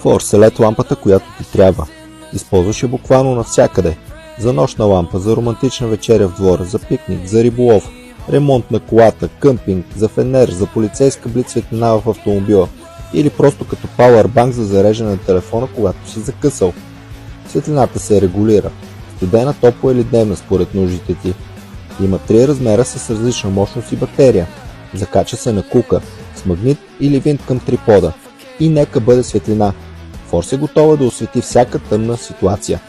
Force е LED лампата, която ти трябва. Използваш я буквално навсякъде. За нощна лампа, за романтична вечеря в двора, за пикник, за риболов, ремонт на колата, къмпинг, за фенер, за полицейска блиц светлина в автомобила или просто като пауърбанк за зареждане на телефона, когато си закъсал. Светлината се регулира. Студена, топла или дневна според нуждите ти. Има 3 размера с различна мощност и батерия. Закача се на кука, с магнит или винт към трипода. И нека бъде светлина. Force е готова да освети всяка тъмна ситуация.